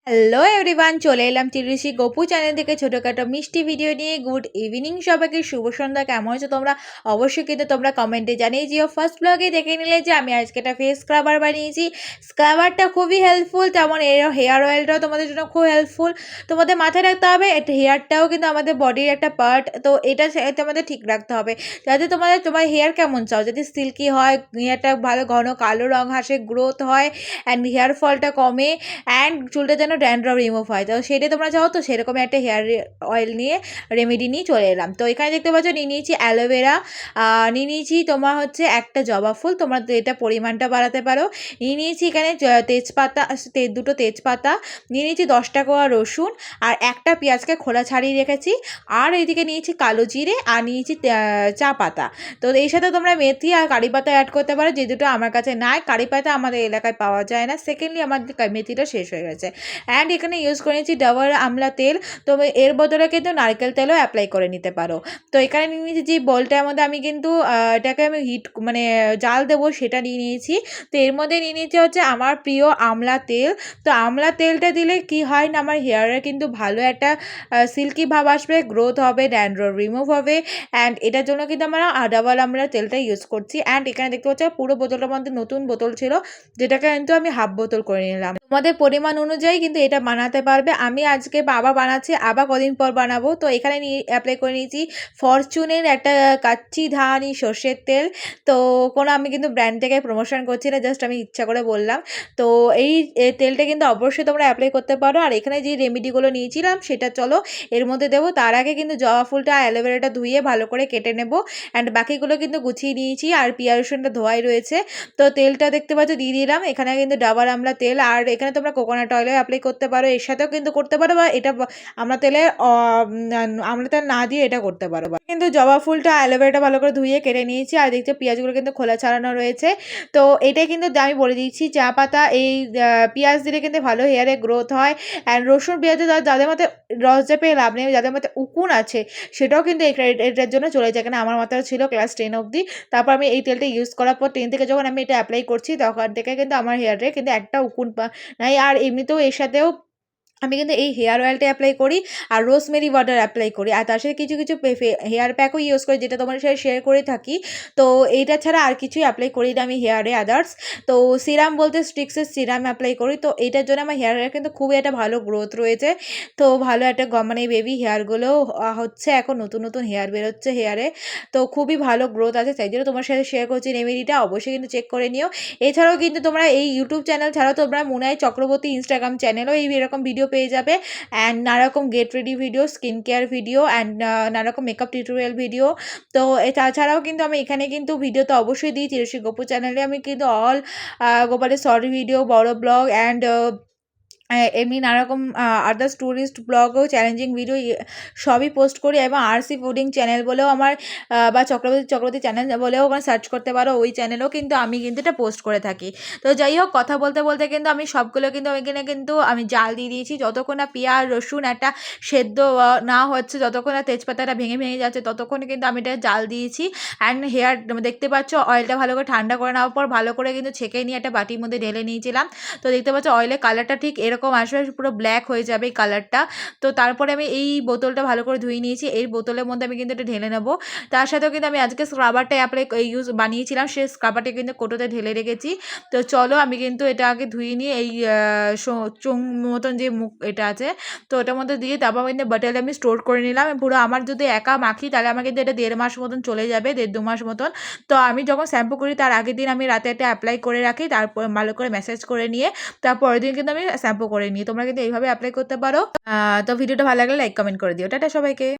Hello everyone, চলে এলাম তিরুষি Gopu channel থেকে ছোটোখাটো মিষ্টি ভিডিও নিয়ে। গুড ইভিনিং সবাইকে, শুভ সন্ধ্যা। কেমন আছো তোমরা? অবশ্যই কিন্তু তোমরা কমেন্টে জানিয়ে যেও। ফার্স্ট ব্লগে দেখে নিলে যে আমি আজকে একটা ফেস স্ক্রাবার বানিয়েছি। স্ক্রাবারটা খুবই হেল্পফুল, তেমন এর হেয়ার অয়েলটাও তোমাদের জন্য খুব হেল্পফুল। তোমাদের মাথায় রাখতে হবে এটা হেয়ারটাও কিন্তু আমাদের বডির একটা পার্ট, তো এটা তোমাদের ঠিক রাখতে হবে যাতে তোমার হেয়ার কেমন চাও, যাতে সিল্কি হয়, হেয়ারটা ভালো ঘন কালো রং হাসে, গ্রোথ হয় অ্যান্ড হেয়ার ফলটা কমে অ্যান্ড চুলটা যেন ড্যান্ড্রফ রিমুভ হয়। তো সেটাই তোমরা চাও, তো সেরকম একটা হেয়ার অয়েল নিয়ে রেমেডি নিয়ে চলে এলাম। তো এখানে দেখতে পাচ্ছ নিয়ে নিয়েছি অ্যালোভেরা, নিয়ে নিয়েছি তোমার হচ্ছে একটা জবা ফুল, তোমরা এটা পরিমাণটা বাড়াতে পারো। নিয়ে নিয়েছি এখানে তেজপাতা, দুটো তেজপাতা, নিয়ে নিয়েছি 10টা কোয়া রসুন আর একটা পেঁয়াজকে খোলা ছাড়িয়ে রেখেছি। আর এইদিকে নিয়েছি কালো জিরে আর নিয়েছি চা পাতা। তো এই সাথে তোমরা মেথি আর কারি পাতা অ্যাড করতে পারো, যে দুটো আমার কাছে নাই। কারি পাতা আমাদের এলাকায় পাওয়া যায় না, সেকেন্ডলি আমাদের মেথিটা শেষ হয়ে গেছে। অ্যান্ড এখানে ইউজ করেছি ডাবর আমলা তেল, তো এর বদলে কিন্তু নারকেল তেলও অ্যাপ্লাই করে নিতে পারো। তো এখানে নিয়ে নিয়েছি যে বলটার মধ্যে আমি কিন্তু এটাকে আমি হিট মানে জাল দেবো সেটা নিয়ে নিয়েছি। তো এর মধ্যে নিয়ে নিয়েছি হচ্ছে আমার প্রিয় আমলা তেল। তো আমলা তেলটা দিলে কি হয় না, আমার হেয়ারে কিন্তু ভালো একটা সিল্কি ভাব আসবে, গ্রোথ হবে, ড্যান্ড্রফ রিমুভ হবে। অ্যান্ড এটার জন্য কিন্তু আমরা ডাবল আমলা তেলটা ইউজ করছি। অ্যান্ড এখানে দেখতে পাচ্ছি পুরো বোতলটার মধ্যে নতুন বোতল ছিল, যেটাকে কিন্তু আমি হাফ বোতল করে নিলাম। তোমাদের পরিমাণ অনুযায়ী কিন্তু এটা বানাতে পারবে। আমি আজকে বাবা বানাচ্ছি, আবার কদিন পর বানাবো। তো এখানে নিয়ে অ্যাপ্লাই করে নিয়েছি ফরচুনের একটা কাচ্চি ধানি সর্ষের তেল। তো কোনো আমি কিন্তু ব্র্যান্ড থেকে প্রমোশন করছি না, জাস্ট আমি ইচ্ছা করে বললাম। তো এই তেলটা কিন্তু অবশ্যই তোমরা অ্যাপ্লাই করতে পারো। আর এখানে যে রেমেডিগুলো নিয়েছিলাম সেটা চলো এর মধ্যে দেবো। তার আগে কিন্তু জবা ফুলটা অ্যালোভেরাটা ধুয়ে ভালো করে কেটে নেবো। অ্যান্ড বাকিগুলো কিন্তু গুছিয়ে নিয়েছি, আর পেঁয়াজ রসুনটা ধোয়াই রয়েছে। তো তেলটা দেখতে পাচ্ছ দিয়ে দিলাম। এখানে কিন্তু ডাবর আমলা তেল, আর এখানে তোমরা কোকোনাট অয়েলও অ্যাপ্লাই করতে পারো, এর সাথেও কিন্তু করতে পারো, বা এটা আমলা তেলে আমলা তেল না দিয়ে এটা করতে পারো। কিন্তু জবা ফুলটা অ্যালোভেরাটা ভালো করে ধুয়ে কেটে নিয়েছি, আর দেখছো পেঁয়াজগুলো কিন্তু খোলা ছাড়ানো রয়েছে। তো এটাই কিন্তু আমি বলে দিচ্ছি, চা পাতা এই পেঁয়াজ দিলে কিন্তু ভালো হেয়ারে গ্রোথ হয়। অ্যান্ড রসুন পেঁয়াজে যাদের মধ্যে রস পেয়ে লাভ নেই, যাদের মধ্যে উকুন আছে সেটাও কিন্তু এটার জন্য চলে যায়। কেন আমার মাথায় ছিল ক্লাস 10 অবধি। তারপর আমি এই তেলটা ইউজ করার পর 10 থেকে যখন আমি এটা অ্যাপ্লাই করছি তখন থেকে কিন্তু আমার হেয়ারে কিন্তু একটা উকুন নাই। আর এমনিতেও এর সাথেও আমি কিন্তু এই হেয়ার অয়েলটা অ্যাপ্লাই করি আর রোজমেরি ওয়াটার অ্যাপ্লাই করি, আর তার সাথে কিছু কিছু হেয়ার প্যাকও ইউজ করি, যেটা তোমার সাথে শেয়ার করে থাকি। তো এইটা ছাড়া আর কিছুই অ্যাপ্লাই করি না আমি হেয়ারে আদার্স। তো সিরাম বলতে স্ট্রিক্সের সিরাম অ্যাপ্লাই করি। তো এইটার জন্য আমার হেয়ারে কিন্তু খুবই একটা ভালো গ্রোথ রয়েছে। তো ভালো একটা মানে বেবি হেয়ারগুলো হচ্ছে, এখন নতুন নতুন হেয়ার বেরোচ্ছে হেয়ারে, তো খুবই ভালো গ্রোথ আছে। তাই জন্য তোমার সাথে শেয়ার করছি রেমেডিটা, অবশ্যই কিন্তু চেক করে নিও। এছাড়াও কিন্তু তোমরা এই ইউটিউব চ্যানেল ছাড়াও তোমরা মুনাই চক্রবর্তী ইনস্টাগ্রাম চ্যানেলও এই এরকম ভিডিও পেয়ে যাবে। অ্যান্ড নানারকম get ready video, skin care video and নানারকম মেকআপ টিউটোরিয়াল ভিডিও। তো তাছাড়াও কিন্তু আমি এখানে কিন্তু ভিডিও তো অবশ্যই দিই তিরুষি গপু চ্যানেলে। আমি কিন্তু অল গোপালের শর্ট ভিডিও, বড় ব্লগ অ্যান্ড এমনি নানারকম আদার্স ট্যুরিস্ট ব্লগও, চ্যালেঞ্জিং ভিডিও সবই পোস্ট করি। এবং আরসি ফুডিং চ্যানেল বলেও আমার বা চক্রবর্তী চ্যানেল বলেও আমার সার্চ করতে পারো, ওই চ্যানেলেও কিন্তু আমি কিন্তু এটা পোস্ট করে থাকি। তো যাই হোক, কথা বলতে বলতে কিন্তু আমি সবগুলো কিন্তু এখানে কিন্তু আমি জাল দিয়ে দিয়েছি, যতক্ষণ না পেঁয়াজ রসুন একটা সেদ্ধ না হচ্ছে, যতক্ষণ না তেজপাতাটা ভেঙে ভেঙে যাচ্ছে ততক্ষণ কিন্তু আমি এটা জাল দিয়েছি। অ্যান্ড হেয়ার দেখতে পাচ্ছ অয়েলটা ভালো করে ঠান্ডা করে নেওয়ার পর ভালো করে কিন্তু ছেঁকে নিয়ে একটা বাটির মধ্যে ঢেলে নিয়েছিলাম। তো দেখতে পাচ্ছ অয়েলের কালারটা ঠিক এরকম আসবে, পুরো ব্ল্যাক হয়ে যাবে এই কালারটা। তো তারপরে আমি এই বোতলটা ভালো করে ধুয়ে নিয়েছি, এই বোতলের মধ্যে আমি কিন্তু এটা ঢেলে নেবো। তার সাথেও কিন্তু আমি আজকে স্ক্রাবারটা বানিয়েছিলাম, সেই স্ক্রাবারটা কিন্তু কোটোতে ঢেলে রেখেছি। তো চলো আমি কিন্তু এটা আগে ধুয়ে নিয়ে এই চোং মতন যে মুখ এটা আছে, তো ওটার মধ্যে দিয়ে তারপর কিন্তু বটলে আমি স্টোর করে নিলাম। পুরো আমার যদি একা মাখি তাহলে আমার কিন্তু এটা 1.5 মাস মতন চলে যাবে, 1.5-2 মাস মতন। তো আমি যখন শ্যাম্পু করি তার আগের দিন আমি রাতে এটা অ্যাপ্লাই করে রাখি, তারপর ভালো করে ম্যাসাজ করে নিয়ে তারপরের দিন কিন্তু আমি শ্যাম্পু করে নিই। তোমরা কিন্তু এইভাবে অ্যাপ্লাই করতে পারো। তো ভিডিওটা ভালো লাগলে লাইক কমেন্ট করে দিও। টাটা সবাইকে।